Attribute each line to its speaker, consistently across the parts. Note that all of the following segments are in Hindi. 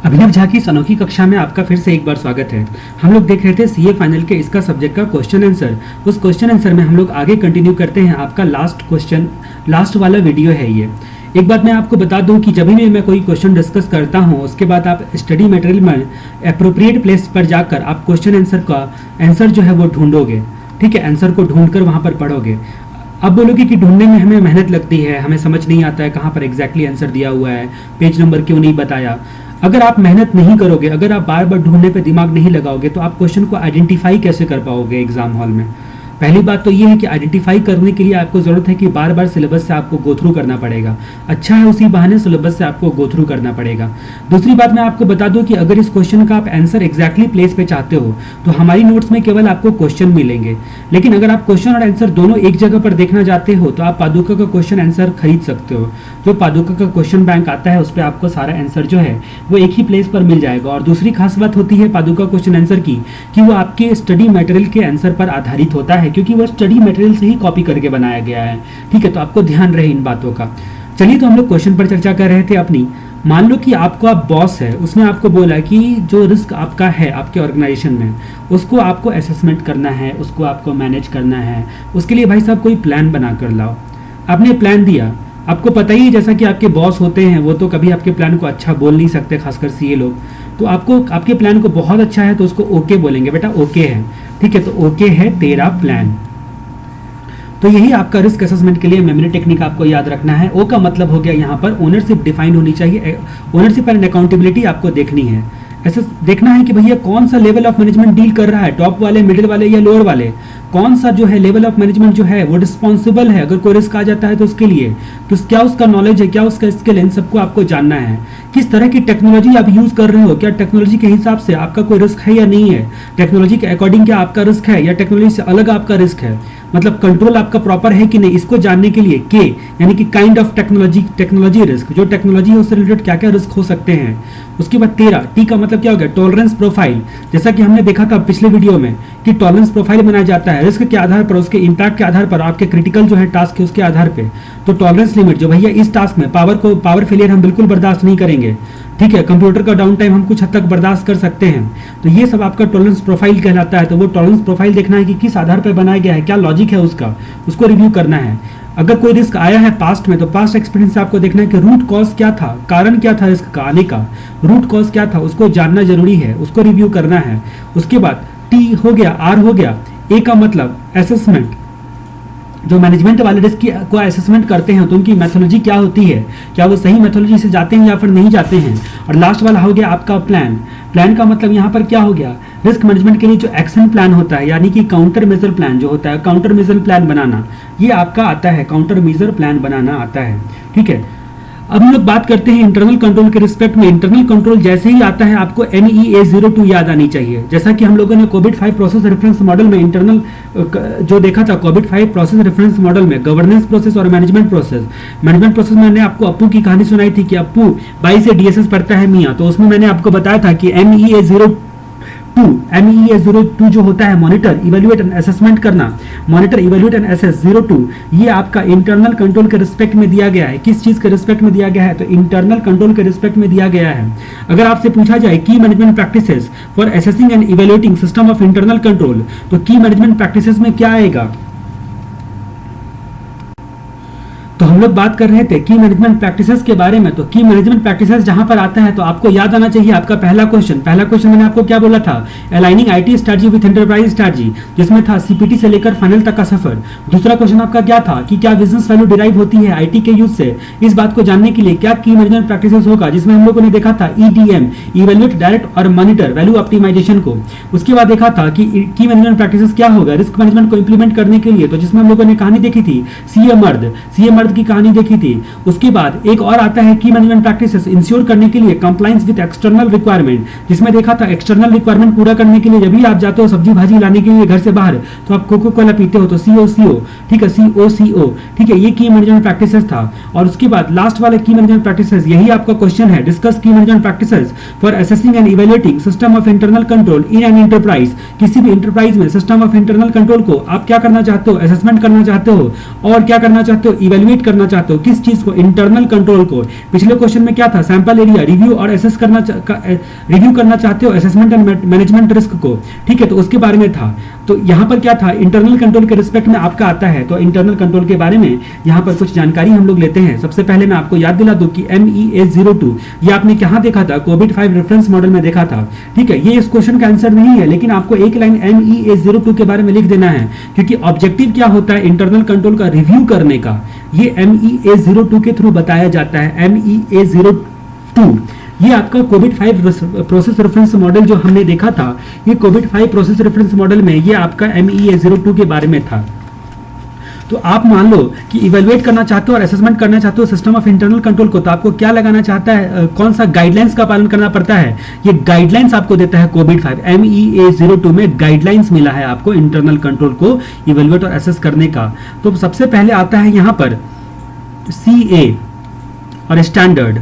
Speaker 1: अभिनव झा की अनोखी कक्षा में आपका फिर से एक बार स्वागत है। हम लोग देख रहे थे सीए फाइनल के इसका सब्जेक्ट का क्वेश्चन आंसर। उस क्वेश्चन आंसर में हम लोग आगे कंटिन्यू करते हैं। आपका लास्ट वाला वीडियो है ये। एक बात मैं आपको बता दूं कि जब भी मैं कोई क्वेश्चन डिस्कस करता हूं उसके बाद आप स्टडी मटेरियल में अप्रोप्रिएट प्लेस पर जाकर आप क्वेश्चन आंसर का आंसर जो है वो ढूंढोगे। ठीक है, आंसर को ढूंढकर वहां पर पढ़ोगे। अब बोलोगे कि ढूंढने में हमें मेहनत लगती है, हमें समझ नहीं आता है कहाँ पर एग्जैक्टली आंसर दिया हुआ है, पेज नंबर क्यों नहीं बताया। अगर आप मेहनत नहीं करोगे, अगर आप बार बार ढूंढने पे दिमाग नहीं लगाओगे तो आप क्वेश्चन को आइडेंटिफाई कैसे कर पाओगे एग्जाम हॉल में। पहली बात तो ये है कि आइडेंटिफाई करने के लिए आपको जरूरत है कि बार बार सिलेबस से आपको गो थ्रू करना पड़ेगा। अच्छा है उसी बहाने सिलेबस से आपको गो थ्रू करना पड़ेगा। दूसरी बात मैं आपको बता दूं कि अगर इस क्वेश्चन का आप आंसर एग्जैक्टली प्लेस पे चाहते हो तो हमारी नोट्स में केवल आपको क्वेश्चन मिलेंगे, लेकिन अगर आप क्वेश्चन और आंसर दोनों एक जगह पर देखना चाहते हो तो आप पादुका का क्वेश्चन आंसर खरीद सकते हो। जो पादुका का क्वेश्चन बैंक आता है उस पर आपको सारा आंसर जो है वो एक ही प्लेस पर मिल जाएगा। और दूसरी खास बात होती है पादुका क्वेश्चन आंसर की कि वो आपके स्टडी मटेरियल के आंसर पर आधारित होता है, क्योंकि वो स्टडी मटेरियल से ही कॉपी करके बनाया गया है। ठीक है, तो आपको ध्यान रहे इन बातों का। चलिए, तो हम लोग क्वेश्चन पर चर्चा कर रहे थे अपनी। मान लो कि आपका बॉस है, उसने आपको बोला कि जो रिस्क आपका है आपके ऑर्गेनाइजेशन में उसको आपको असेसमेंट करना है, उसको आपको मैनेज करना है। उसके लिए भाई साहब कोई प्लान बना कर लाओ। आपने प्लान दिया, आपको पता ही जैसा कि आपके बॉस होते हैं वो तो कभी आपके प्लान को अच्छा बोल नहीं सकते, खासकर सीए लोग। तो आपको आपके प्लान को बहुत अच्छा है तो उसको ओके बोलेंगे, बेटा ओके है। ठीक है, तो ओके है तेरा प्लान। तो यही आपका रिस्क असेसमेंट के लिए मेमोरी टेक्निक आपको याद रखना है। ओ का मतलब हो गया यहाँ पर ओनरशिप डिफाइंड होनी चाहिए। ओनरशिप एंड अकाउंटेबिलिटी आपको देखनी है। ऐसे देखना है कि भैया कौन सा लेवल ऑफ मैनेजमेंट डील कर रहा है, टॉप वाले, मिडिल वाले या लोअर वाले। कौन सा जो है लेवल ऑफ मैनेजमेंट जो है वो रिस्पॉन्सिबल है अगर कोई रिस्क आ जाता है तो उसके लिए तो क्या उसका नॉलेज है, क्या उसका स्किल है, इन सबको आपको जानना है। किस तरह की टेक्नोलॉजी आप यूज कर रहे हो, क्या टेक्नोलॉजी के हिसाब से आपका कोई रिस्क है या नहीं है, टेक्नोलॉजी के अकॉर्डिंग क्या आपका रिस्क है या टेक्नोलॉजी से अलग आपका रिस्क है। मतलब कंट्रोल आपका प्रॉपर है कि नहीं, इसको जानने के लिए के यानी कि काइंड ऑफ टेक्नोलॉजी रिस्क, जो टेक्नोलॉजी है उससे रिलेटेड क्या क्या रिस्क हो सकते हैं। उसके बाद 13 टी का मतलब क्या हो गया, टॉलरेंस प्रोफाइल। जैसा कि हमने देखा था पिछले वीडियो में कि टॉलरेंस प्रोफाइल बनाया जाता है रिस्क के आधार पर, उसके इंपैक्ट के आधार पर, आपके क्रिटिकल जो है टास्क है उसके आधार पे। तो टॉलरेंस लिमिट जो भैया इस टास्क में पावर फेलियर हम बिल्कुल बर्दाश्त नहीं करेंगे। ठीक है, कंप्यूटर का डाउन टाइम हम कुछ हद तक बर्दाश्त कर सकते हैं। तो ये सब आपका टॉलरेंस प्रोफाइल कहलाता है। तो वो टॉलरेंस प्रोफाइल देखना है कि किस आधार पर बनाया गया है, क्या लॉजिक है उसका, उसको रिव्यू करना है। अगर कोई रिस्क आया है पास्ट में तो पास्ट एक्सपीरियंस से आपको देखना है कि रूट कॉज क्या था, कारण क्या था रिस्क का आने का, रूट कॉज क्या था उसको जानना जरूरी है, उसको रिव्यू करना है। उसके बाद टी हो गया, आर हो गया। ए का मतलब असेसमेंट, जो मैनेजमेंट वाले रिस्क को असेसमेंट करते हैं तो उनकी मेथोडोलॉजी क्या होती है, क्या वो सही मेथोडोलॉजी से जाते हैं या फिर नहीं जाते हैं। और लास्ट वाला हो गया आपका प्लान। प्लान का मतलब यहाँ पर क्या हो गया, रिस्क मैनेजमेंट के लिए जो एक्शन प्लान होता है यानी कि काउंटर मेजर प्लान जो होता है, काउंटर मेजर प्लान बनाना ये आपका आता है, काउंटर मेजर प्लान बनाना आता है। ठीक है, अब हम लोग बात करते हैं इंटरनल कंट्रोल के रिस्पेक्ट में। इंटरनल कंट्रोल जैसे ही आता है आपको NEA-02 याद आनी चाहिए। जैसा कि हम लोगों ने कोविड-5 प्रोसेस रेफरेंस मॉडल में इंटरनल जो देखा था, कोविड-5 प्रोसेस रेफरेंस मॉडल में गवर्नेंस प्रोसेस और मैनेजमेंट प्रोसेस। मैनेजमेंट प्रोसेस में मैंने आपको अप्पू की कहानी सुनाई थी कि अप्पू 22 से DSS पढ़ता है मियाँ, तो उसमें मैंने आपको बताया था कि MEA-02 जो होता है मॉनिटर, इवैल्यूएट एंड असेसमेंट करना, मॉनिटर, इवैल्यूएट एंड असेस 02 ये आपका इंटरनल कंट्रोल के रिस्पेक्ट में दिया गया है। किस चीज के रिस्पेक्ट में दिया गया है, तो इंटरनल कंट्रोल के रिस्पेक्ट में दिया गया है। अगर आपसे पूछा जाए की management practices for assessing and evaluating system of internal control, तो की मैनेजमेंट प्रैक्टिसेस में क्या आएगा। तो हम लोग बात कर रहे थे की मैनेजमेंट प्रैक्टिसेस के बारे में। तो की मैनेजमेंट प्रैक्टिसेस जहां पर आता है तो आपको याद आना चाहिए आपका पहला क्वेश्चन मैंने आपको क्या बोला था, aligning IT strategy with enterprise strategy, जिसमें था सीपीटी से लेकर फाइनल तक का सफर। दूसरा क्वेश्चन आपका क्या था कि क्या बिजनेस वैल्यू डिराइव होती है आईटी के यूज से। इस बात को जानने के लिए क्या की मैनेजमेंट प्रैक्टिसेस होगा, जिसमें हम लोगों ने देखा था EDM, इवैल्यूएट, डायरेक्ट और मॉनिटर वैल्यू ऑप्टिमाइजेशन को। उसके बाद देखा था कि की मैनेजमेंट प्रैक्टिसेस क्या होगा रिस्क मैनेजमेंट को इंप्लीमेंट करने के लिए, तो जिसमें हम लोगों ने कहानी देखी थी सीए मर्द की कहानी देखी थी। उसके बाद एक और आता है की मैनेजमेंट प्रैक्टिसेस इंश्योर करने के लिए कंप्लायंस विद एक्सटर्नल रिक्वायरमेंट, जिसमें देखा था एक्सटर्नल रिक्वायरमेंट पूरा करने के लिए जब भी आप जाते हो सब्जी भाजी लाने के लिए घर से बाहर तो आप कोको कोला पीते हो तो CO, ठीक है, CO, ठीक है, ये की मैनेजमेंट प्रैक्टिसेस था। और उसके बाद लास्ट वाला की मैनेजमेंट प्रैक्टिसेस, यही आपका क्वेश्चन है, डिस्कस की management practices for assessing and evaluating system of internal control in an enterprise. किसी भी एंटरप्राइज में सिस्टम ऑफ इंटरनल कंट्रोल को आप क्या करना चाहते हो, असेसमेंट करना चाहते हो और क्या करना चाहते हो, इवैल्यूएट करना करना चाहते हो, किस चीज को, इंटरनल कंट्रोल को। पिछले क्वेश्चन में क्या था, सैंपल एरिया रिव्यू और एसेस रिव्यू करना चाहते हो, असेसमेंट एंड मैनेजमेंट रिस्क को, ठीक है, तो उसके बारे में था। तो यहाँ पर क्या था, इंटरनल कंट्रोल के रिस्पेक्ट में आपका आता है। तो इंटरनल कंट्रोल के बारे में यहाँ पर कुछ जानकारी हम लोग लेते हैं। सबसे पहले मैं आपको याद दिला दूं कि MEA02 ये आपने कहाँ देखा था, COVID-5 रेफरेंस मॉडल में देखा था, ठीक है। ये इस क्वेश्चन का आंसर नहीं है, लेकिन आपको एक लाइन MEA02 के बारे में लिख देना है, क्योंकि ऑब्जेक्टिव क्या होता है इंटरनल कंट्रोल का रिव्यू करने का, ये MEA02 के थ्रू बताया जाता है। MEA02 ये आपका COVID-5 प्रोसेस रेफरेंस मॉडल जो हमने देखा था, ये COVID-5 प्रोसेस रेफरेंस मॉडल में ये आपका MEA02 के बारे में था। तो आप मान लो कि इवेलुएट करना चाहते हो और असेसमेंट करना चाहते हो सिस्टम ऑफ इंटरनल कंट्रोल को, तो आपको क्या लगाना चाहता है, कौन सा गाइडलाइंस का पालन करना पड़ता है, ये गाइडलाइंस आपको देता है COVID-5। MEA02 में गाइडलाइंस मिला है आपको इंटरनल कंट्रोल को इवेलुएट और असेस करने का। तो सबसे पहले आता है यहां पर CA और स्टैंडर्ड,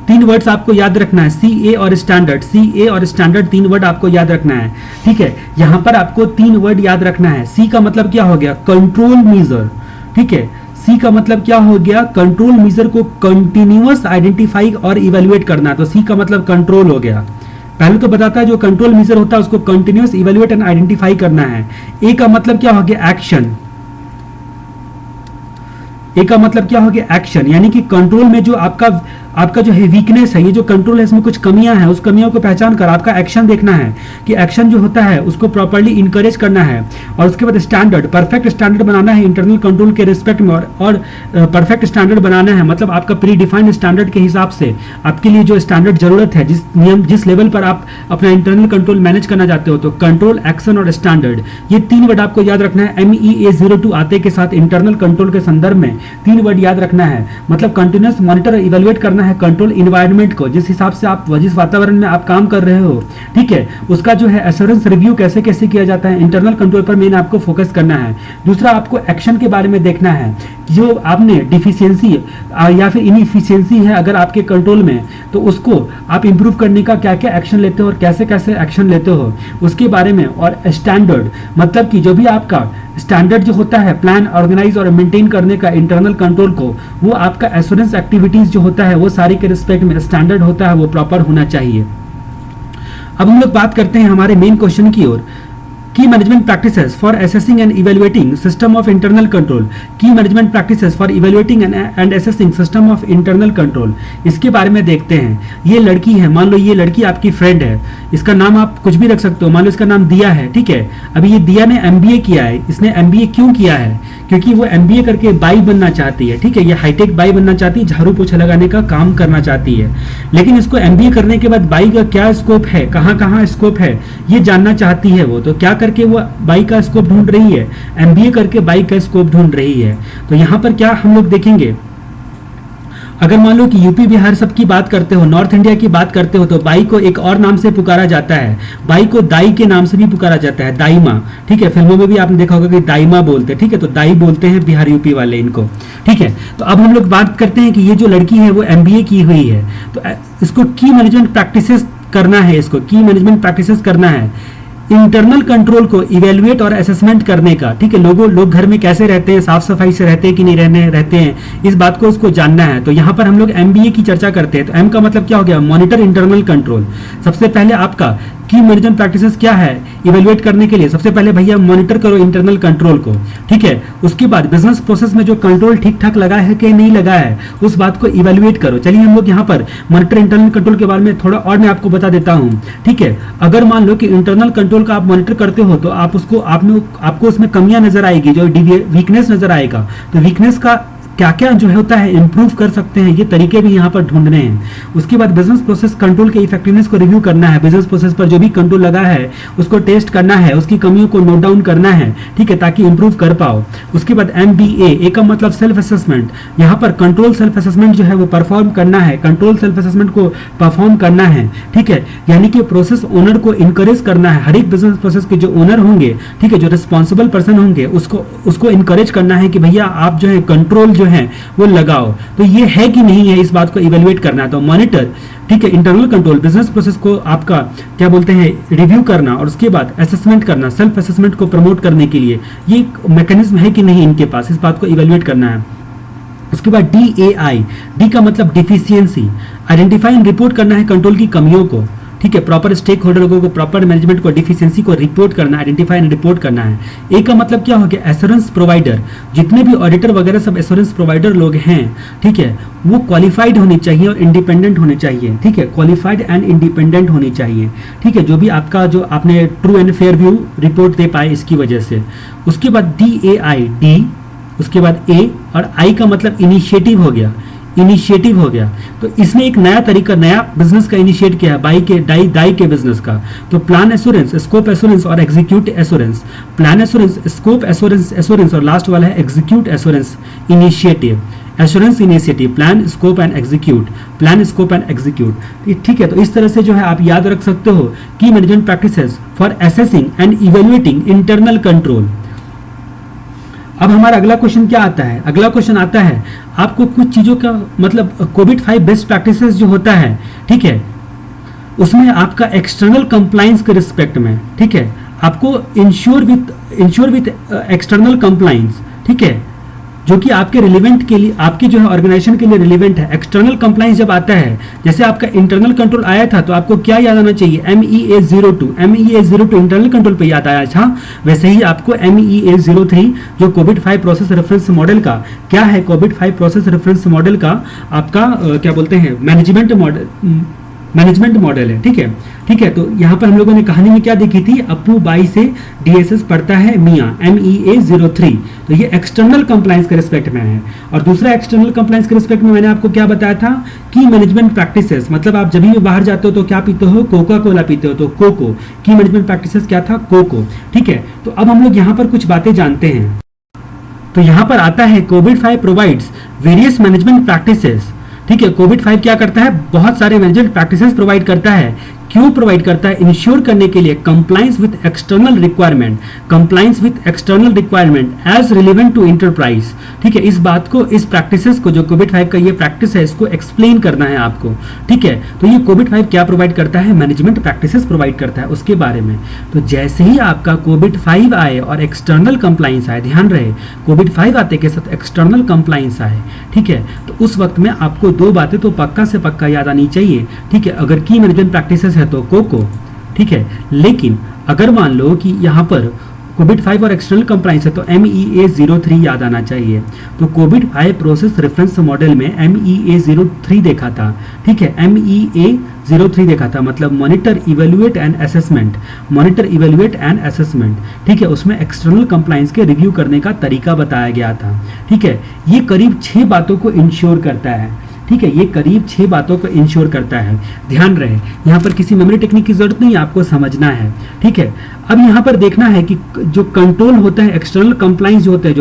Speaker 1: तीन वर्ड्स आपको याद रखना है, CA और स्टैंडर्ड। CA और स्टैंडर्ड तीन वर्ड आपको याद रखना है, ठीक है। यहां पर आपको तीन वर्ड याद रखना है। C का मतलब क्या हो गया, कंट्रोल मेजर, ठीक है। C का मतलब क्या हो गया, कंट्रोल मेजर को कंटिन्यूअस आइडेंटिफाई और इवेल्युएट करना, तो C का मतलब कंट्रोल हो गया। पहले तो बताता है जो कंट्रोल मेजर होता है उसको कंटिन्यूअस इवेल्युएट एंड आइडेंटिफाई करना है। A का मतलब क्या हो गया, एक्शन। ए का मतलब क्या हो गया, एक्शन, यानी कि कंट्रोल में जो आपका जो है वीकनेस है, ये जो कंट्रोल है इसमें कुछ कमियां हैं, उस कमियों को पहचान कर आपका एक्शन देखना है कि एक्शन जो होता है उसको प्रॉपर्ली इनकरेज करना है। और उसके बाद स्टैंडर्ड, परफेक्ट स्टैंडर्ड बनाना है इंटरनल कंट्रोल के रिस्पेक्ट में, और परफेक्ट स्टैंडर्ड बनाना है मतलब आपका प्री डिफाइंड स्टैंडर्ड के हिसाब से आपके लिए जो स्टैंडर्ड जरूरत है, जिस लेवल पर आप अपना इंटरनल कंट्रोल मैनेज करना चाहते हो। तो कंट्रोल, एक्शन और स्टैंडर्ड, ये तीन वर्ड आपको याद रखना है। MEA02 आते के साथ इंटरनल कंट्रोल के संदर्भ में तीन वर्ड याद रखना है, मतलब कंटिन्यूअस मॉनिटर इवेल्युएट करना है कंट्रोल इन्वायरमेंट को, जिस हिसाब से आप जिस वातावरण में आप काम कर रहे हो, ठीक है, उसका जो है एश्योरेंस रिव्यू कैसे कैसे किया जाता है, इंटरनल कंट्रोल पर मेन आपको फोकस करना है। दूसरा आपको एक्शन के बारे में देखना है, जो आपने डिफिशियंसी या फिर इनएफिशिएंसी है अगर आपके कंट्रोल में, तो उसको आप इंप्रूव करने का क्या क्या एक्शन लेते हो और कैसे कैसे एक्शन लेते हो उसके बारे में। और स्टैंडर्ड मतलब कि जो भी आपका स्टैंडर्ड जो होता है प्लान, ऑर्गेनाइज और मेंटेन करने का इंटरनल कंट्रोल को, वो आपका एश्योरेंस एक्टिविटीज जो होता है वो सारी के रिस्पेक्ट में स्टैंडर्ड होता है, वो प्रॉपर होना चाहिए। अब हम लोग बात करते हैं हमारे मेन क्वेश्चन की ओर। की management practices for assessing and evaluating system of internal control, की management practices for evaluating and assessing system of internal control, इसके बारे में देखते हैं। ये लड़की है, मान लो ये लड़की आपकी फ्रेंड है, इसका नाम आप कुछ भी रख सकते हो, मान लो इसका नाम दिया है, ठीक है। अभी ये दिया ने MBA किया है, इसने MBA क्यों किया है, क्योंकि वो MBA करके बाई बनना चाहती है, ठीक है। ये हाईटेक बाई बनना चाहती है, झाड़ू पोछा लगाने का काम करना चाहती है। लेकिन इसको MBA करने के बाद बाई का क्या स्कोप है, कहाँ कहाँ स्कोप है, ये जानना चाहती है वो। तो क्या करके वो बाई का स्कोप ढूंढ रही है, MBA करके बाई का स्कोप ढूंढ रही है। तो यहाँ पर क्या हम लोग देखेंगे, अगर मान लो कि यूपी बिहार सब की बात करते हो, नॉर्थ इंडिया की बात करते हो, तो बाई को एक और नाम से पुकारा जाता है, बाई को दाई के नाम से भी पुकारा जाता है, दाई माँ, ठीक है। फिल्मों में भी आपने देखा होगा कि दाई माँ बोलते हैं, ठीक है, तो दाई बोलते हैं बिहार यूपी वाले इनको, ठीक है। तो अब हम लोग बात करते हैं कि ये जो लड़की है वो MBA की हुई है, तो इसको की मैनेजमेंट प्रैक्टिसेस करना है, इसको की मैनेजमेंट प्रैक्टिसेस करना है इंटरनल कंट्रोल को इवेल्युएट और असेसमेंट करने का, ठीक है। लोग घर में कैसे रहते हैं, साफ सफाई से रहते हैं कि नहीं रहते हैं, इस बात को उसको जानना है। तो यहाँ पर हम लोग MBA की चर्चा करते हैं। तो M का मतलब क्या हो गया, मॉनिटर इंटरनल कंट्रोल। सबसे पहले आपका की मैनेजमेंट प्रैक्टिसेस क्या है, इवेल्युएट करने के लिए सबसे पहले भैया मॉनिटर करो इंटरनल कंट्रोल को, ठीक है। उसके बाद बिजनेस प्रोसेस में जो कंट्रोल ठीक ठाक लगा है कि नहीं लगा है, उस बात को इवेल्युएट करो। चलिए हम लोग यहाँ पर मॉनिटर इंटरनल कंट्रोल के बारे में थोड़ा और मैं आपको बता देता हूँ, ठीक है। अगर मान लो कि इंटरनल कंट्रोल का आप मॉनिटर करते हो, तो आपको उसमें कमियां नजर आएगी, जो वीकनेस नजर आएगा। तो वीकनेस का क्या क्या जो होता है इंप्रूव कर सकते हैं, ये तरीके भी यहाँ पर ढूंढने हैं। उसके बाद बिजनेस प्रोसेस कंट्रोल के इफेक्टिवनेस को रिव्यू करना है, बिजनेस प्रोसेस पर जो भी कंट्रोल लगा है उसको टेस्ट करना है, उसकी कमियों को नोट डाउन करना है, ठीक है, ताकि इंप्रूव कर पाओ। उसके बाद MBA का मतलब सेल्फ असेसमेंट, यहाँ पर कंट्रोल सेल्फ असेसमेंट जो है वो परफॉर्म करना है, कंट्रोल सेल्फ असेसमेंट को परफॉर्म करना है, ठीक है। यानी कि प्रोसेस ओनर को इनकरेज करना है, हर एक बिजनेस प्रोसेस के जो ओनर होंगे, ठीक है, जो रिस्पॉन्सिबल पर्सन होंगे, उसको इनकरेज करना है कि भैया आप जो है कंट्रोल जो है वो लगाओ। तो ये है कि नहीं है, इस बात को इवेल्युएट करना है। तो मॉनिटर, ठीक है, इंटरनल कंट्रोल, बिजनेस प्रोसेस को आपका क्या बोलते हैं, रिव्यू करना, और उसके बाद असेसमेंट करना, सेल्फ असेसमेंट को प्रमोट करने के लिए ये एक मैकेनिज्म है कि नहीं इनके पास, इस बात को इवेल्युएट करना है। उसके बाद DAI, डी का मतलब डिफिशियंसी, आइडेंटिफाई एंड रिपोर्ट करना है कंट्रोल की कमियों को, ठीक है, प्रॉपर स्टेक होल्डर को, प्रॉपर मैनेजमेंट को डिफिशियंसी को रिपोर्ट करना, आइडेंटिफाई एंड रिपोर्ट करना है। ए का मतलब क्या हो गया, एश्योरेंस प्रोवाइडर, जितने भी ऑडिटर वगैरह सब एश्योरेंस प्रोवाइडर लोग हैं, ठीक है, वो क्वालिफाइड होनी चाहिए और इंडिपेंडेंट होने चाहिए, ठीक है, क्वालिफाइड एंड इंडिपेंडेंट होनी चाहिए, ठीक है, जो भी आपका जो आपने true and fair view report दे पाए इसकी वजह से। उसके बाद DAI, डी, उसके बाद ए, और आई का मतलब इनिशिएटिव हो गया, इनिशिएटिव हो गया। तो इसने एक नया तरीका, नया बिजनेस का इनिशिएट किया है, दाई के बिजनेस का। तो प्लान एश्योरेंस, स्कोप एश्योरेंस और execute assurance. Plan assurance, scope assurance और लास्ट वाला है execute assurance initiative. Assurance initiative, plan, scope and execute, plan, scope and execute, ठीक है। तो इस तरह से जो है आप याद रख सकते हो की management practices for assessing and evaluating internal control. अब हमारा अगला क्वेश्चन क्या आता है, अगला क्वेश्चन आता है आपको कुछ चीजों का मतलब कोविड-5 बेस्ट प्रैक्टिसेस जो होता है, ठीक है, उसमें आपका एक्सटर्नल कंप्लायंस के रिस्पेक्ट में, ठीक है, आपको इंश्योर विथ एक्सटर्नल कंप्लायंस, ठीक है, जो कि आपके रिलेवेंट के लिए, आपके जो है ऑर्गेनाइजेशन के लिए रिलेवेंट है। एक्सटर्नल कंप्लायंस जब आता है, जैसे आपका इंटरनल कंट्रोल आया था तो आपको क्या याद आना चाहिए, MEA02 इंटरनल कंट्रोल पे याद आया था। वैसे ही आपको MEA03 जो कोविड-5 प्रोसेस रेफरेंस मॉडल का क्या है, कोविड-5 प्रोसेस रेफरेंस मॉडल का आपका क्या बोलते हैं, मैनेजमेंट मॉडल है, ठीक है, ठीक है। तो यहाँ पर हम लोगों ने कहानी में क्या देखी थी, अपू बाई से DSS पढ़ता है मियाँ, MEA03। तो ये एक्सटर्नल कंप्लायंस के रिस्पेक्ट में है। और दूसरा एक्सटर्नल कंप्लायंस के रिस्पेक्ट में मैंने आपको क्या बताया था कि मैनेजमेंट प्रैक्टिसेस, मतलब आप जब भी बाहर जाते हो तो क्या पीते हो, कोका कोला पीते हो, तो कोको की मैनेजमेंट प्रैक्टिसेस क्या था, कोको, ठीक है। तो अब हम लोग यहाँ पर कुछ बातें जानते हैं। तो यहाँ पर आता है कोविड-5 प्रोवाइड्स वेरियस मैनेजमेंट प्रैक्टिसेस, ठीक है। कोविड-5 क्या करता है, बहुत सारे मैनेजमेंट प्रैक्टिसेस प्रोवाइड करता है। क्यों प्रोवाइड करता है, इंश्योर करने के लिए compliance with external requirement, compliance with external requirement as relevant to enterprise, ठीक है। इस बात को, इस प्रैक्टिसेस को, जो कोविड-5 का ये प्रैक्टिस है, इसको एक्सप्लेन करना है आपको, ठीक है। तो ये कोविड-5 क्या प्रोवाइड करता है, मैनेजमेंट प्रैक्टिसेस प्रोवाइड करता है उसके बारे में। तो जैसे ही आपका कोविड-5 आए और एक्सटर्नल कंप्लायंस आए, ध्यान रहे कोविड-5 आते के साथ एक्सटर्नल कंप्लायंस आए, ठीक है, तो उस वक्त में आपको दो बातें तो पक्का से पक्का याद आनी चाहिए, ठीक है। अगर की मैनेजमेंट प्रैक्टिसेस है तो कोको, ठीक है, लेकिन अगर मान लो कि यहाँ पर कोविड-5 और एक्सटर्नल कंप्लायंस है तो MEA03 याद आना चाहिए। तो कोविड-5 प्रोसेस रेफरेंस मॉडल में MEA03 देखा था, ठीक है, MEA03 देखा था, मतलब monitor, evaluate and assessment, monitor, evaluate and assessment, ठीक है। उसमें एक्सटर्नल कंप्लायंस के रिव्यू करने का तरीका बताया गया था, ठीक है। ये करीब 6 बातों को इंश्योर करता है, ठीक है, ये करीब 6 बातों को इंश्योर करता है। ध्यान रहे, यहाँ पर किसी मेमोरी टेक्निक की जरूरत नहीं है, आपको समझना है, ठीक है। अब यहाँ पर देखना है कि जो कंट्रोल होता है, एक्सटर्नल कंप्लायंस जो होते हैं,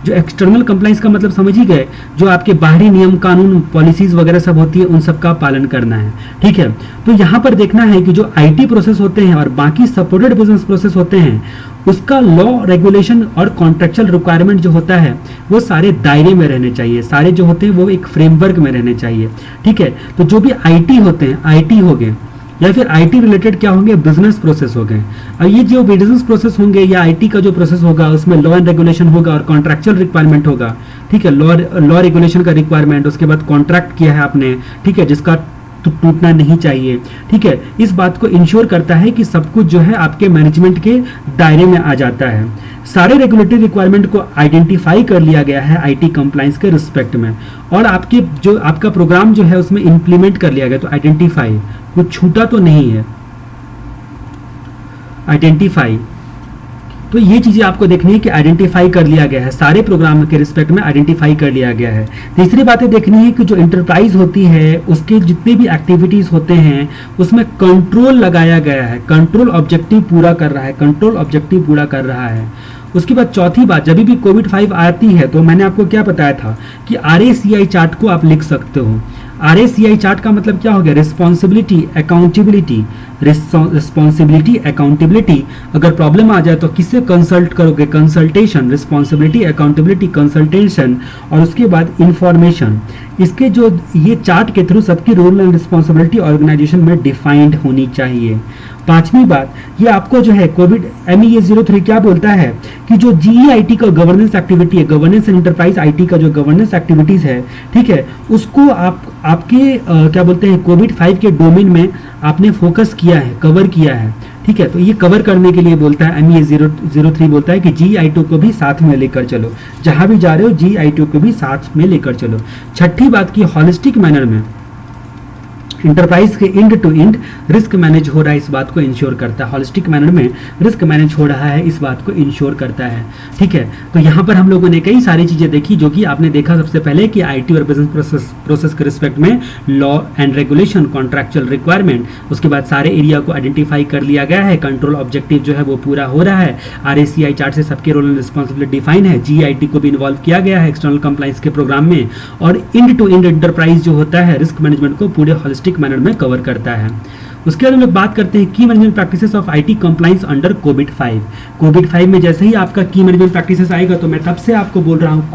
Speaker 1: जो एक्सटर्नल कंप्लायंस का मतलब समझ ही गए, जो आपके बाहरी नियम कानून पॉलिसीज वगैरह सब होती है, उन सब का पालन करना है, ठीक है। तो यहाँ पर देखना है कि जो IT प्रोसेस होते हैं और बाकी सपोर्टेड बिजनेस प्रोसेस होते हैं, उसका लॉ, रेगुलेशन और कॉन्ट्रेक्चुअल रिक्वायरमेंट जो होता है वो सारे दायरे में रहने चाहिए, सारे जो होते हैं वो एक फ्रेमवर्क में रहने चाहिए, ठीक है। तो जो भी IT होते हैं, IT हो गए या फिर IT रिलेटेड क्या होंगे, बिजनेस प्रोसेस हो गए। और ये जो बिजनेस प्रोसेस होंगे या IT का जो प्रोसेस होगा, उसमें लॉ एंड रेगुलेशन होगा और कॉन्ट्रेक्चुअल रिक्वायरमेंट होगा, ठीक है। लॉ रेगुलेशन का रिक्वायरमेंट, उसके बाद कॉन्ट्रैक्ट किया है आपने, ठीक है, जिसका टूटना नहीं चाहिए, ठीक है। इस बात को इंश्योर करता है कि सब कुछ जो है आपके मैनेजमेंट के दायरे में आ जाता है। सारे रेगुलेटरी रिक्वायरमेंट को आइडेंटिफाई कर लिया गया है IT कंप्लायंस के रिस्पेक्ट में, और आपके जो आपका प्रोग्राम जो है उसमें इंप्लीमेंट कर लिया गया। तो आइडेंटिफाई, कुछ छूटा तो नहीं है, आइडेंटिफाई। तो ये चीजें आपको देखनी है कि आइडेंटिफाई कर लिया गया है, सारे प्रोग्राम के रिस्पेक्ट में आइडेंटिफाई कर लिया गया है। तीसरी बातें देखनी है कि जो इंटरप्राइज होती है उसके जितने भी एक्टिविटीज होते हैं उसमें कंट्रोल लगाया गया है, कंट्रोल ऑब्जेक्टिव पूरा कर रहा है, कंट्रोल ऑब्जेक्टिव पूरा कर रहा है। उसके बाद चौथी बात, जब भी कोविड-5 आती है तो मैंने आपको क्या बताया था कि RACI चार्ट को आप लिख सकते हो। RACI चार्ट का मतलब क्या हो गया, रिस्पॉन्सिबिलिटी, अकाउंटेबिलिटी, रिस्पॉन्सिबिलिटी, अकाउंटेबिलिटी, अगर प्रॉब्लम आ जाए तो किससे कंसल्ट करोगे, कंसल्टेशन, रिस्पॉन्सिबिलिटी, अकाउंटेबिलिटी, कंसल्टेशन, और उसके बाद इंफॉर्मेशन। इसके जो ये चार्ट के थ्रू सबकी रोल एंड रिस्पॉन्सिबिलिटी ऑर्गेनाइजेशन में डिफाइंड होनी चाहिए। पांचवी बात, ये आपको जो है कोविड MEA 03 क्या बोलता है कि जो GEIT का गवर्नेंस एक्टिविटी है, गवर्नेंस एंड इंटरप्राइज IT का जो गवर्नेंस एक्टिविटीज है, ठीक है, उसको आपके क्या बोलते हैं कोविड-5 के डोमेन में आपने फोकस किया है, कवर किया है, ठीक है। तो ये कवर करने के लिए बोलता है MEA 03 बोलता है कि GEIT को भी साथ में लेकर चलो, जहां भी जा रहे हो GEIT को भी साथ में लेकर चलो। छठी बात की हॉलिस्टिक मैनर में इंटरप्राइज के end to end risk manage हो रहा है, इस बात को इंश्योर करता है। हॉलिस्टिक मैनर में रिस्क मैनेज हो रहा है, इस बात को इंश्योर करता है, ठीक है। तो यहाँ पर हम लोगों ने कई सारी चीजें देखी, जो कि आपने देखा सबसे पहले कि IT और बिजनेस प्रोसेस के रिस्पेक्ट में law and regulation, contractual requirement, उसके बाद सारे एरिया को आइडेंटिफाई कर लिया गया है, कंट्रोल ऑब्जेक्टिव जो है वो पूरा हो रहा है, RACI चार्ट से सबके रोल एंड रिस्पॉन्सिबिलिटी डिफाइन है, GEIT को भी इन्वॉल्व किया गया है एक्सटर्नल कंप्लाइंस के प्रोग्राम में, और एंड टू एंड इंटरप्राइज जो होता है रिस्क मैनेजमेंट को पूरे हॉलिस्टिक मैनर में कवर करता है। उसके बाद हम लोग बात करते हैं की management practices of IT compliance under COVID. COVID में जैसे ही आपका की मैनेजमेंट प्रैक्टिसेस आएगा तो मैं तब से आपको बोल रहा हूँ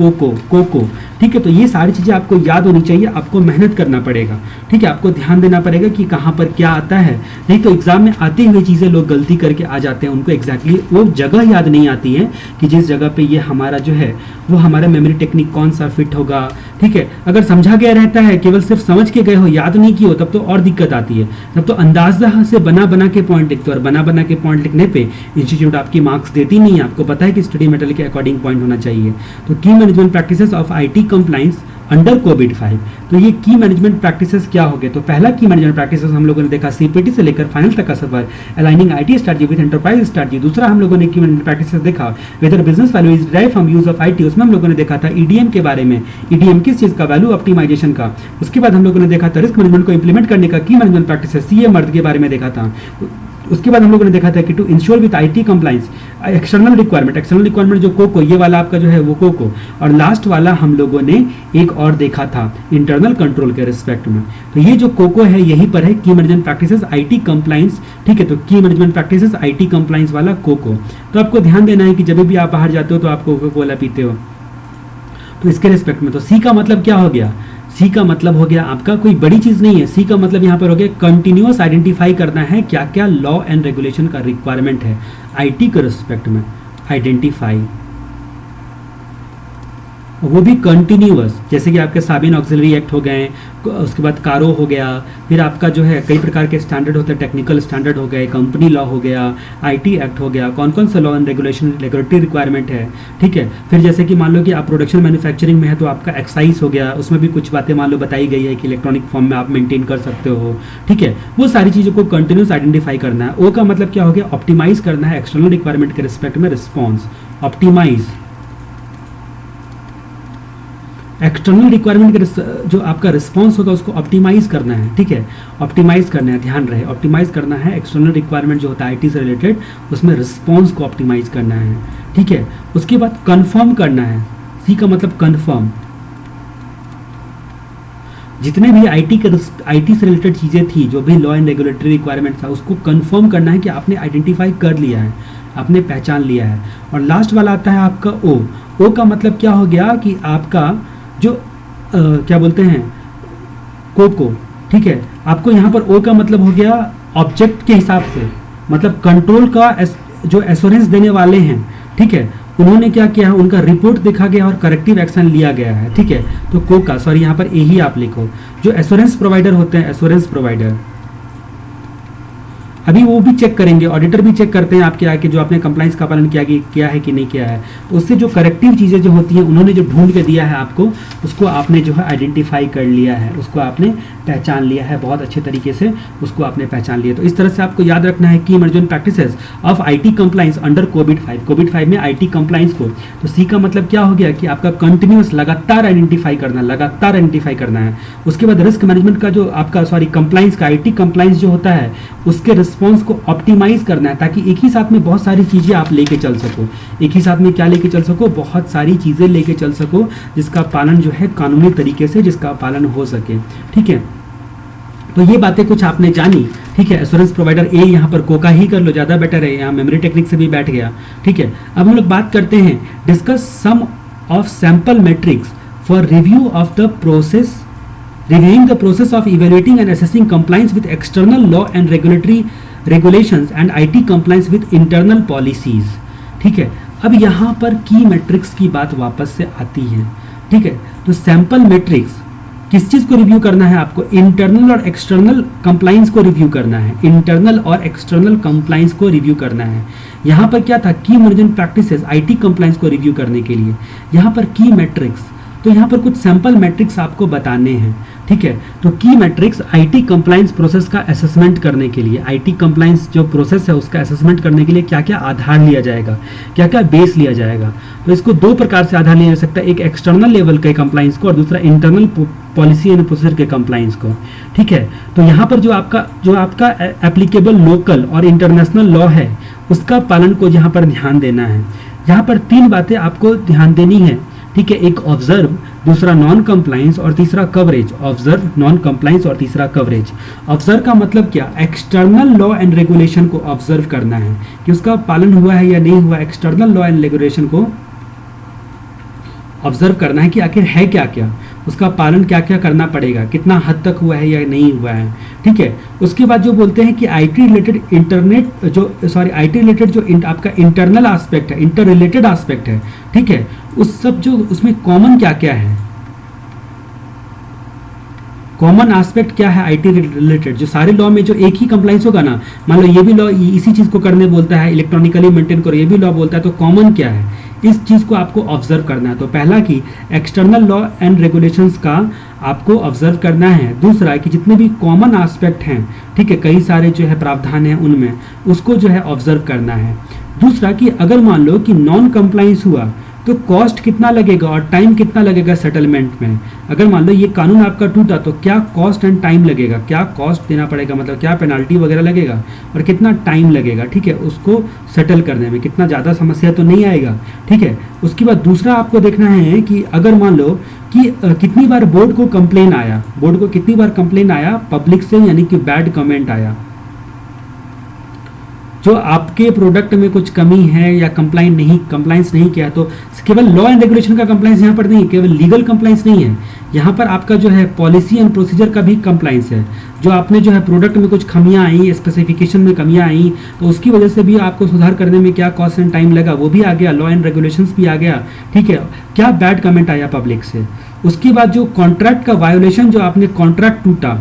Speaker 1: कोको, ठीक है। तो ये सारी चीजें आपको याद होनी चाहिए, आपको मेहनत करना पड़ेगा, ठीक है, आपको ध्यान देना पड़ेगा कि कहाँ पर क्या आता है, नहीं तो एग्जाम में आती हुई चीजें लोग गलती करके आ जाते हैं, उनको एग्जैक्टली वो जगह याद नहीं आती है कि जिस जगह पे ये हमारा जो है वो हमारा मेमोरी टेक्निक कौन सा फिट होगा, ठीक है। अगर समझा गया रहता है, केवल सिर्फ समझ के गए हो, याद नहीं किए हो, तब तो और दिक्कत आती है। तब तो अंदाजा से बना के पॉइंट लिखते हो, और बना के पॉइंट लिखने पे इंस्टीट्यूट आपकी मार्क्स देती नहीं है, आपको पता है कि स्टडी मेटेरियल के अकॉर्डिंग पॉइंट होना चाहिए। तो की management practices of IT compliance under COVID, तो ये की मैनेजमेंट प्रैक्टिसेस क्या हो गए। तो पहला की मैनेजमेंट प्रैक्टिसेस हम लोगों ने देखा CPT से लेकर फाइनल तक का सफर, aligning IT strategy with enterprise strategy. दूसरा हम लोगों ने की मैनेजमेंट प्रैक्टिसेस देखा whether business value is derived from use of IT, उसमें हम लोगों ने देखा था EDM के बारे में, EDM किस चीज का, वैल्यू ऑप्टिमाइजेशन का। उसके बाद हम लोगों ने देखा था रिस्क मैनेजमेंट को इंप्लीमेंट करने का की मैनेजमेंट प्रैक्टिसेस CA मर्द के बारे में देखा था। उसके बाद हम लोगों ने देखा था कि to ensure with IT compliance external requirement जो कोको, ये वाला आपका जो है वो कोको, और लास्ट वाला हम लोगों ने एक और देखा था इंटरनल कंट्रोल के रिस्पेक्ट में। तो ये जो कोको है यहीं पर है की मैनेजमेंट प्रैक्टिसेस IT कंप्लाइंस, ठीक है। तो की मैनेजमेंट प्रैक्टिसेस IT कंप्लाइंस वाला कोको। तो आपको ध्यान देना है कि जब भी आप बाहर जाते हो तो आप कोको कोला पीते हो, तो इसके रिस्पेक्ट में। तो C का मतलब क्या हो गया, C का मतलब हो गया आपका कोई बड़ी चीज नहीं है, C का मतलब यहाँ पर हो गया कंटिन्यूअस आइडेंटिफाई करना है क्या क्या लॉ एंड रेगुलेशन का रिक्वायरमेंट है IT के रिस्पेक्ट में, आइडेंटिफाई, वो भी कंटिन्यूअस, जैसे कि आपके साबिन ऑक्सिलरी एक्ट हो गए, उसके बाद कारो हो गया, फिर आपका जो है कई प्रकार के स्टैंडर्ड होते हैं, टेक्निकल स्टैंडर्ड हो गए, कंपनी लॉ हो गया, IT एक्ट हो गया, कौन कौन सा लॉ एंड रेगुलेटरी रिक्वायरमेंट है, ठीक है। फिर जैसे कि मान लो कि आप प्रोडक्शन मैन्युफैक्चरिंग में है तो आपका एक्साइज हो गया, उसमें भी कुछ बातें मान लो बताई गई है कि इलेक्ट्रॉनिक फॉर्म में आप मेंटेन कर सकते हो, ठीक है। वो सारी चीज़ों को कंटिन्यूस आइडेंटिफाई करना है। O का मतलब क्या हो गया, ऑप्टिमाइज करना है एक्सटर्नल रिक्वायरमेंट के रिस्पेक्ट में रिस्पॉन्स, ऑप्टिमाइज एक्सटर्नल रिक्वायरमेंट के जो आपका रिस्पॉन्स होगा उसको ऑप्टिमाइज करना है, ठीक है, ऑप्टिमाइज करना है, ध्यान रहे ऑप्टिमाइज करना है। एक्सटर्नल रिक्वायरमेंट जो होता है IT से रिलेटेड, उसमें रिस्पॉन्स को ऑप्टिमाइज करना है, ठीक है। उसके बाद कंफर्म करना है, C का मतलब कंफर्म, जितने भी IT से रिलेटेड चीजें थी, जो भी लॉ एंड रेगुलेटरी रिक्वायरमेंट था, उसको कंफर्म करना है कि आपने आइडेंटिफाई कर लिया है, आपने पहचान लिया है। और लास्ट वाला आता है आपका O का मतलब क्या हो गया कि आपका जो क्या बोलते हैं कोको, ठीक है। आपको यहाँ पर O का मतलब हो गया ऑब्जेक्ट के हिसाब से, मतलब कंट्रोल का जो एश्योरेंस देने वाले हैं, ठीक है, उन्होंने क्या किया है, उनका रिपोर्ट देखा गया और करेक्टिव एक्शन लिया गया है, ठीक है। तो कोका, सॉरी यहाँ पर A ही आप लिखो, जो एश्योरेंस प्रोवाइडर होते हैं, एश्योरेंस प्रोवाइडर, अभी वो भी चेक करेंगे, ऑडिटर भी चेक करते हैं आपके आके जो आपने कंप्लाइंस का पालन किया है कि नहीं किया है। तो उससे जो करेक्टिव चीज़ें जो होती हैं उन्होंने जो ढूंढ के दिया है आपको, उसको आपने जो है आइडेंटिफाई कर लिया है, उसको आपने पहचान लिया है, बहुत अच्छे तरीके से उसको आपने पहचान लिया। तो इस तरह से आपको याद रखना है की management practices of IT compliance under COVID में IT कंप्लाइंस को। तो C का मतलब क्या हो गया कि आपका कंटिन्यूअस लगातार आइडेंटिफाई करना है। उसके बाद रिस्क मैनेजमेंट का जो आपका कंप्लाइंस का IT कंप्लाइंस जो होता है उसके रिस्पॉन्स को ऑप्टिमाइज करना है, ताकि एक ही साथ में बहुत सारी चीजें आप लेके चल सको। एक ही साथ में क्या लेके चल सको, बहुत सारी चीजें लेके चल सको, जिसका पालन जो है कानूनी तरीके से जिसका पालन हो सके, ठीक है। तो ये बातें कुछ आपने जानी। ठीक है। एश्योरेंस प्रोवाइडर ए, यहाँ पर कोका ही कर लो, ज़्यादा बेटर है, यहाँ मेमोरी टेक्निक से भी बैठ गया। ठीक है, अब हम लोग बात करते हैं discuss some of sample matrix for review of the process, reviewing the process of evaluating and assessing compliance with external law and regulatory regulations and IT compliance with internal policies। ठीक है, अब यहाँ पर की मैट्रिक्स की बात वापस से आती है। ठीक है, तो सैंपल मैट्रिक्स किस चीज़ को रिव्यू करना है आपको? इंटरनल और एक्सटर्नल कंप्लाइंस को रिव्यू करना है, इंटरनल और एक्सटर्नल कंप्लाइंस को रिव्यू करना है। यहाँ पर क्या था? की मैनेजमेंट प्रैक्टिसेस IT कंप्लाइंस को रिव्यू करने के लिए यहाँ पर की मैट्रिक्स, तो यहाँ पर कुछ सैंपल मैट्रिक्स आपको बताने हैं। ठीक है, तो की मैट्रिक्स IT कंप्लाइंस प्रोसेस का असेसमेंट करने के लिए, IT कंप्लाइंस जो प्रोसेस है उसका असेसमेंट करने के लिए क्या क्या आधार लिया जाएगा, क्या क्या बेस लिया जाएगा। तो इसको दो प्रकार से आधार लिया जा सकता है, एक एक्सटर्नल लेवल के कंप्लाइंस को और दूसरा इंटरनल पॉलिसी एंड प्रोसीजर के कंप्लाइंस को। ठीक है, तो यहाँ पर जो आपका एप्लीकेबल लोकल और इंटरनेशनल लॉ है उसका पालन को यहाँ पर ध्यान देना है। यहाँ पर तीन बातें आपको ध्यान देनी है। ठीक है, एक ऑब्जर्व, दूसरा नॉन कंप्लाइंस और तीसरा कवरेज। ऑब्जर्व, नॉन कंप्लाइंस और तीसरा कवरेज। ऑब्जर्व का मतलब क्या? एक्सटर्नल लॉ एंड रेगुलेशन को ऑब्जर्व करना है कि उसका पालन हुआ है या नहीं हुआ। एक्सटर्नल लॉ एंड रेगुलेशन को ऑब्जर्व करना है कि आखिर है क्या क्या, उसका पालन क्या क्या करना पड़ेगा, कितना हद तक हुआ है या नहीं हुआ है। ठीक है, उसके बाद जो बोलते हैं कि IT रिलेटेड IT रिलेटेड जो आपका इंटरनल एस्पेक्ट है, इंटर रिलेटेड एस्पेक्ट है। ठीक है, उस सब जो उसमें कॉमन क्या क्या है, कॉमन एस्पेक्ट क्या है IT रिलेटेड। जो सारे लॉ में जो एक ही कंप्लाइंस होगा ना, मान लो ये भी लॉ इसी चीज को करने बोलता है, इलेक्ट्रॉनिकली मेंटेन करो, ये भी लॉ बोलता है, तो कॉमन क्या है, इस चीज को आपको ऑब्जर्व करना है। तो पहला कि एक्सटर्नल लॉ एंड रेगुलेशंस का आपको ऑब्जर्व करना है। दूसरा कि जितने भी कॉमन एस्पेक्ट हैं, ठीक है, कई सारे जो है प्रावधान हैं उनमें, उसको जो है ऑब्जर्व करना है। दूसरा कि अगर मान लो कि नॉन कंप्लाइंस हुआ तो कॉस्ट कितना लगेगा और टाइम कितना लगेगा सेटलमेंट में। अगर मान लो ये कानून आपका टूटा तो क्या कॉस्ट एंड टाइम लगेगा, क्या कॉस्ट देना पड़ेगा, मतलब क्या पेनाल्टी वगैरह लगेगा और कितना टाइम लगेगा। ठीक है, उसको सेटल करने में कितना ज़्यादा समस्या तो नहीं आएगा। ठीक है, उसके बाद दूसरा आपको देखना है कि अगर मान लो कि कितनी बार बोर्ड को कंप्लेन आया, बोर्ड को कितनी बार कंप्लेन आया पब्लिक से, यानी कि बैड कमेंट आया, जो आपके प्रोडक्ट में कुछ कमी है या कंप्लाइंस नहीं किया। तो केवल लॉ एंड रेगुलेशन का कंप्लाइंस यहाँ पर नहीं, केवल लीगल कंप्लाइंस नहीं है, यहाँ पर आपका जो है पॉलिसी एंड प्रोसीजर का भी कंप्लाइंस है। जो आपने जो है प्रोडक्ट में कुछ कमियां आई, स्पेसिफिकेशन में कमियां आई, तो उसकी वजह से भी आपको सुधार करने में क्या कॉस्ट एंड टाइम लगा, वो भी आ गया, लॉ एंड रेगुलेशंस भी आ गया। ठीक है, क्या बैड कमेंट आया पब्लिक से। उसके बाद जो कॉन्ट्रैक्ट का वायोलेशन, जो आपने कॉन्ट्रैक्ट टूटा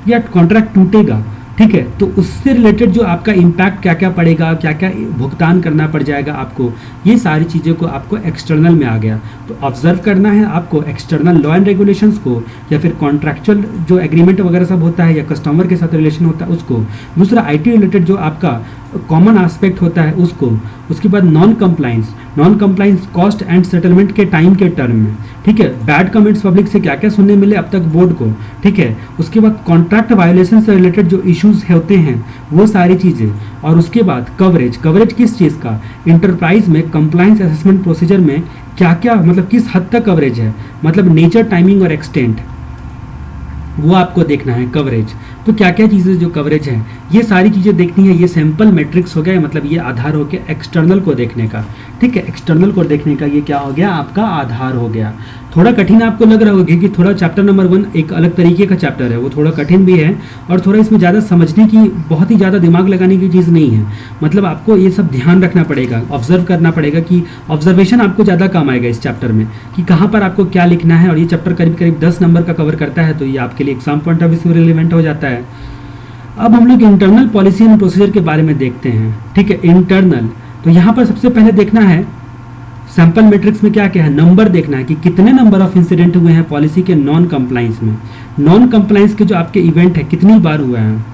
Speaker 1: या कॉन्ट्रैक्ट टूटेगा, ठीक है, तो उससे रिलेटेड जो आपका इम्पैक्ट क्या क्या पड़ेगा, क्या क्या भुगतान करना पड़ जाएगा आपको, ये सारी चीज़ों को आपको एक्सटर्नल में आ गया। तो ऑब्जर्व करना है आपको एक्सटर्नल लॉ एंड रेगुलेशंस को, या फिर कॉन्ट्रैक्चुअल जो एग्रीमेंट वगैरह सब होता है या कस्टमर के साथ रिलेशन होता है उसको। दूसरा IT रिलेटेड जो आपका कॉमन एस्पेक्ट होता है उसको। उसके बाद non compliance cost and settlement के टाइम के टर्म में। ठीक है, बैड कमेंट्स पब्लिक से क्या क्या सुनने मिले अब तक बोर्ड को। ठीक है, उसके बाद कॉन्ट्रैक्ट वायोलेशन से रिलेटेड जो इश्यूज होते हैं वो सारी चीज़ें। और उसके बाद कवरेज किस चीज़ का, इंटरप्राइज में कंप्लाइंस असेसमेंट प्रोसीजर में क्या क्या, मतलब किस हद तक कवरेज है, मतलब नेचर, टाइमिंग और एक्सटेंट, वो आपको देखना है कवरेज। तो क्या क्या चीज़ें जो कवरेज है, ये सारी चीज़ें देखनी है। ये सैंपल मैट्रिक्स हो गया, मतलब ये आधार हो गया एक्सटर्नल को देखने का। ठीक है, एक्सटर्नल को देखने का ये क्या हो गया, आपका आधार हो गया। थोड़ा कठिन आपको लग रहा होगा कि थोड़ा चैप्टर नंबर 1 एक अलग तरीके का चैप्टर है, वो थोड़ा कठिन भी है और थोड़ा इसमें ज़्यादा समझने की, बहुत ही ज़्यादा दिमाग लगाने की चीज़ नहीं है। मतलब आपको ये सब ध्यान रखना पड़ेगा, ऑब्जर्व करना पड़ेगा कि ऑब्जर्वेशन आपको ज़्यादा काम आएगा इस चैप्टर में, कि कहाँ पर आपको क्या लिखना है। और ये चैप्टर करीब करीब 10 नंबर का कवर करता है, तो ये आपके लिए एग्जाम पॉइंट ऑफ व्यू से रिलेवेंट हो जाता है। अब हम लोग इंटरनल पॉलिसी एंड प्रोसीजर के बारे में देखते हैं। ठीक है, इंटरनल, तो यहाँ पर सबसे पहले देखना है सैंपल मैट्रिक्स में क्या क्या है, नंबर देखना है कि कितने नंबर ऑफ इंसिडेंट हुए हैं पॉलिसी के नॉन कंप्लाइंस में। नॉन कंप्लाइंस के जो आपके इवेंट है कितनी बार हुआ है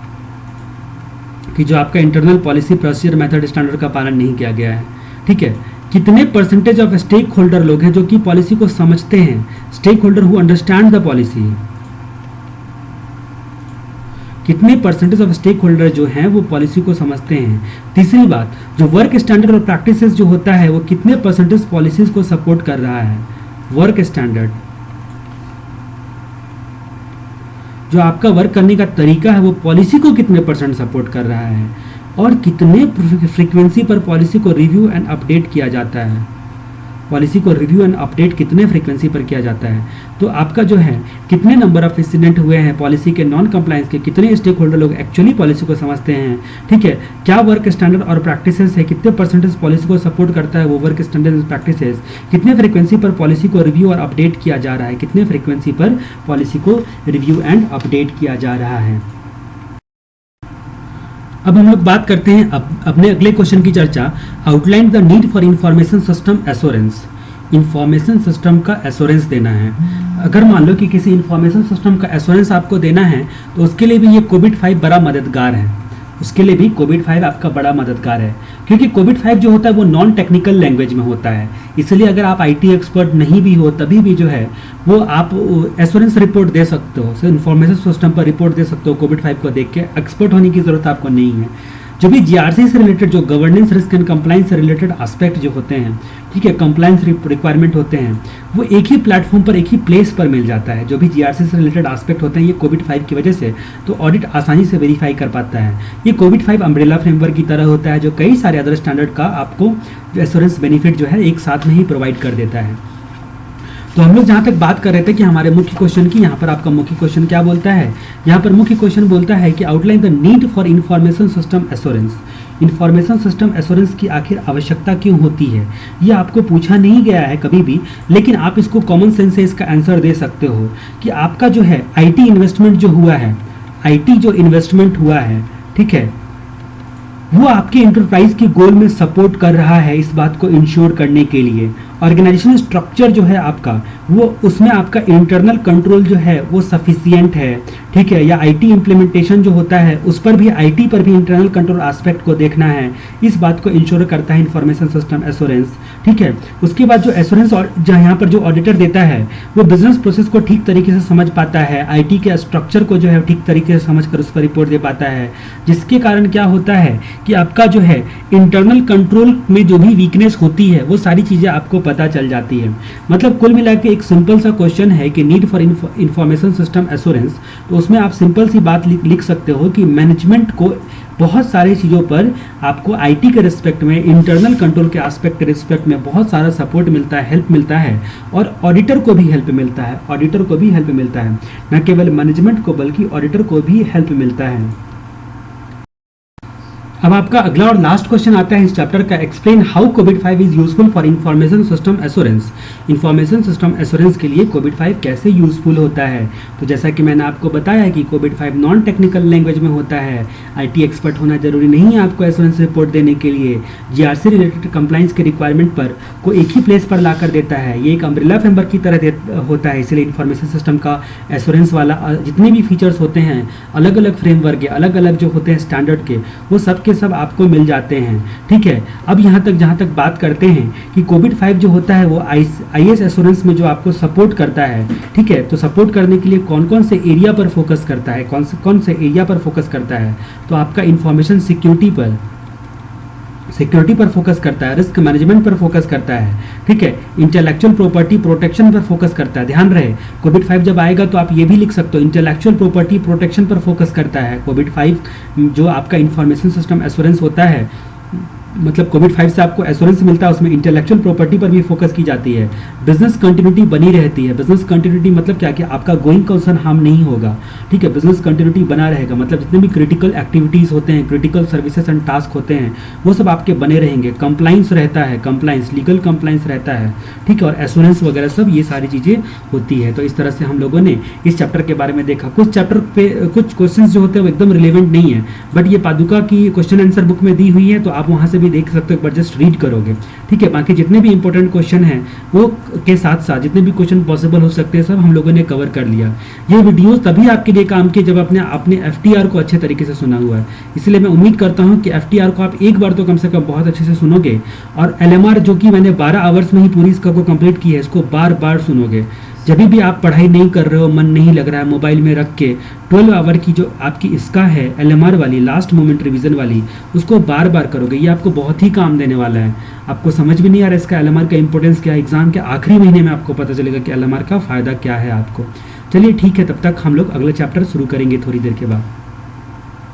Speaker 1: कि जो आपका internal policy procedure method standard का पालन नहीं किया गया है। ठीक है, कितने परसेंटेज ऑफ स्टेक होल्डर लोग हैं जो कि पॉलिसी को समझते हैं, stakeholder who understand the policy. कितने परसेंटेज ऑफ स्टेक होल्डर जो हैं वो पॉलिसी को समझते हैं। तीसरी बात, जो वर्क स्टैंडर्ड और प्रैक्टिसेस जो होता है वो कितने परसेंटेज पॉलिसीज को सपोर्ट कर रहा है, वर्क स्टैंडर्ड। जो आपका वर्क करने का तरीका है वो पॉलिसी को कितने % सपोर्ट कर रहा है, और कितने फ्रीक्वेंसी पर पॉलिसी को रिव्यू एंड अपडेट किया जाता है, पॉलिसी को रिव्यू एंड अपडेट कितने फ्रीक्वेंसी पर किया जाता है। तो आपका जो है कितने नंबर ऑफ इंसिडेंट हुए हैं पॉलिसी के नॉन कंप्लायंस के, कितने स्टेक होल्डर लोग एक्चुअली पॉलिसी को समझते हैं, ठीक है, क्या वर्क स्टैंडर्ड और प्रैक्टिसेस है, कितने % पॉलिसी को सपोर्ट करता है वो वर्क स्टैंडर्ड प्रैक्टिसेस, कितने फ्रीक्वेंसी पर पॉलिसी को रिव्यू और अपडेट किया जा रहा है, कितने फ्रीक्वेंसी पर पॉलिसी को रिव्यू एंड अपडेट किया जा रहा है। अब हम लोग बात करते हैं अपने अगले क्वेश्चन की चर्चा, outline the need for information system assurance. Information system का एश्योरेंस देना है। अगर मान लो कि किसी इंफॉर्मेशन सिस्टम का एश्योरेंस आपको देना है तो उसके लिए भी ये COVID-5 बड़ा मददगार है, उसके लिए भी COVID-5 आपका बड़ा मददगार है, क्योंकि COVID-5 जो होता है वो नॉन टेक्निकल लैंग्वेज में होता है। इसलिए अगर आप IT एक्सपर्ट नहीं भी हो तभी भी जो है वो आप एश्योरेंस रिपोर्ट दे सकते हो, इंफॉर्मेशन सिस्टम पर रिपोर्ट दे सकते हो। COVID-5 को देख के एक्सपर्ट होने की जरूरत आपको नहीं है। जो भी GRC से रिलेटेड, जो गवर्नेंस रिस्क एंड कंप्लाइंस से रिलेटेड एस्पेक्ट जो होते हैं, ठीक है, कंप्लाइंस रिक्वायरमेंट होते हैं, वो एक ही प्लेटफॉर्म पर, एक ही प्लेस पर मिल जाता है। जो भी GRC से रिलेटेड एस्पेक्ट होते हैं ये COVID-5 की वजह से तो ऑडिट आसानी से वेरीफाई कर पाता है। ये COVID-5 अम्ब्रेला फ्रेमवर्क की तरह होता है जो कई सारे अदर स्टैंडर्ड का आपको एश्योरेंस बेनिफिट जो है एक साथ में ही प्रोवाइड कर देता है। तो हम लोग जहाँ तक बात कर रहे थे कि हमारे मुख्य क्वेश्चन की, यहाँ पर आपका मुख्य क्वेश्चन क्या बोलता है, यहाँ पर मुख्य क्वेश्चन बोलता है कि outline the need for information system assurance. Information system assurance की आखिर आवश्यकता क्यों होती है, ये आपको पूछा नहीं गया है कभी भी, लेकिन आप इसको कॉमन सेंस से इसका आंसर दे सकते हो कि आपका जो है IT इन्वेस्टमेंट जो हुआ है, IT जो इन्वेस्टमेंट हुआ है, ठीक है, वो आपके इंटरप्राइज की गोल में सपोर्ट कर रहा है। इस बात को इंश्योर करने के लिए ऑर्गेनाइजेशन स्ट्रक्चर जो है आपका, वो उसमें आपका इंटरनल कंट्रोल जो है वो सफिशिएंट है, ठीक है, या IT इम्प्लीमेंटेशन जो होता है उस पर भी, IT पर भी इंटरनल कंट्रोल एस्पेक्ट को देखना है। इस बात को इंश्योर करता है इंफॉर्मेशन सिस्टम एश्योरेंस, ठीक है। उसके बाद जो एश्योरेंस और यहाँ पर जो ऑडिटर देता है वो बिजनेस प्रोसेस को ठीक तरीके से समझ पाता है, IT के स्ट्रक्चर को जो है ठीक तरीके से समझ कर उस पर रिपोर्ट दे पाता है, जिसके कारण क्या होता है कि आपका जो है इंटरनल कंट्रोल में जो भी वीकनेस होती है वो सारी चीज़ें आपको पता चल जाती है। मतलब कुल मिला के एक सिंपल सा क्वेश्चन है कि need for information system assurance, तो उसमें आप सिंपल सी बात लिख सकते हो कि मैनेजमेंट को बहुत सारी चीज़ों पर आपको IT के रिस्पेक्ट में, इंटरनल कंट्रोल के एस्पेक्ट के रिस्पेक्ट में बहुत सारा सपोर्ट मिलता है, हेल्प मिलता है, और ऑडिटर को भी हेल्प मिलता है, ऑडिटर को भी हेल्प मिलता है, न केवल मैनेजमेंट को बल्कि ऑडिटर को भी हेल्प मिलता है। अब आपका अगला और लास्ट क्वेश्चन आता है इस चैप्टर का, explain how COVID-5 is useful for information system assurance. Information system assurance के लिए COVID-5 कैसे यूजफुल होता है। तो जैसा कि मैंने आपको बताया कि COVID-5 नॉन टेक्निकल लैंग्वेज में होता है, IT एक्सपर्ट होना जरूरी नहीं है आपको एश्योरेंस रिपोर्ट देने के लिए, GRC रिलेटेड कंप्लाइंस के रिक्वायरमेंट पर को एक ही प्लेस पर ला कर देता है, ये एक अम्ब्रेला फ्रेमवर्क की तरह होता है। इसलिए इंफॉर्मेशन सिस्टम का एश्योरेंस वाला जितने भी फीचर्स होते हैं, अलग अलग फ्रेमवर्क के, अलग अलग जो होते हैं स्टैंडर्ड के, वो सब सब आपको मिल जाते हैं, ठीक है। अब यहाँ तक जहाँ तक बात करते हैं कि COVID-5 जो होता है वो IS एश्योरेंस में जो आपको सपोर्ट करता है, ठीक है, तो सपोर्ट करने के लिए कौन कौन से एरिया पर फोकस करता है, कौन से एरिया पर फोकस करता है, तो आपका इंफॉर्मेशन सिक्योरिटी पर फोकस करता है, रिस्क मैनेजमेंट पर फोकस करता है, ठीक है, इंटेलेक्चुअल प्रॉपर्टी प्रोटेक्शन पर फोकस करता है। ध्यान रहे COVID-5 जब आएगा तो आप ये भी लिख सकते हो, इंटेलेक्चुअल प्रॉपर्टी प्रोटेक्शन पर फोकस करता है। COVID-5 जो आपका इंफॉर्मेशन सिस्टम एश्योरेंस होता है, मतलब COVID-5 से आपको एश्योरेंस मिलता है, उसमें इंटेलेक्चुअल प्रॉपर्टी पर भी फोकस की जाती है, बिजनेस कंटिन्यूटी बनी रहती है। बिजनेस कंटिन्यूटी मतलब क्या कि आपका गोइंग कंसर्न हार्म नहीं होगा, ठीक है, बिजनेस कंटिन्यूटी बना रहेगा, मतलब जितने भी क्रिटिकल एक्टिविटीज़ होते हैं, क्रिटिकल सर्विसेज एंड टास्क होते हैं, वो सब आपके बने रहेंगे। कंप्लाइंस रहता है, कंप्लाइंस लीगल कंप्लाइंस रहता है, ठीक है, और एश्योरेंस वगैरह सब ये सारी चीज़ें होती है। तो इस तरह से हम लोगों ने इस चैप्टर के बारे में देखा। कुछ चैप्टर पे कुछ क्वेश्चन जो होते हैं वो एकदम रिलेवेंट नहीं है, बट ये पादुका की क्वेश्चन आंसर बुक में दी हुई है, तो आप वहाँ से भी देख सकते हो, एक बार जस्ट रीड करोगे, ठीक है। बाकी जितने भी इंपॉर्टेंट क्वेश्चन हैं वो के साथ साथ जितने भी क्वेश्चन पॉसिबल हो सकते हैं सब हम लोगों ने कवर कर लिया। ये वीडियोस तभी आपके लिए काम की जब आपने FTR को अच्छे तरीके से सुना हुआ है। इसलिए मैं उम्मीद करता हूँ कि FTR को आप एक बार तो कम से कम बहुत अच्छे से सुनोगे, और LMR जो कि मैंने 12 आवर्स में ही पूरी इसका को कंप्लीट की है, इसको बार बार सुनोगे। जब भी आप पढ़ाई नहीं कर रहे हो, मन नहीं लग रहा है, मोबाइल में रख के 12 आवर की जो आपकी इसका है LMR वाली, लास्ट मोमेंट रिवीजन वाली, उसको बार बार करोगे, ये आपको बहुत ही काम देने वाला है। आपको समझ भी नहीं आ रहा है इसका LMR का इंपॉर्टेंस क्या है, एग्जाम के आखिरी महीने में आपको पता चलेगा कि LMR का फ़ायदा क्या है आपको। चलिए ठीक है, तब तक हम लोग अगला चैप्टर शुरू करेंगे थोड़ी देर के बाद।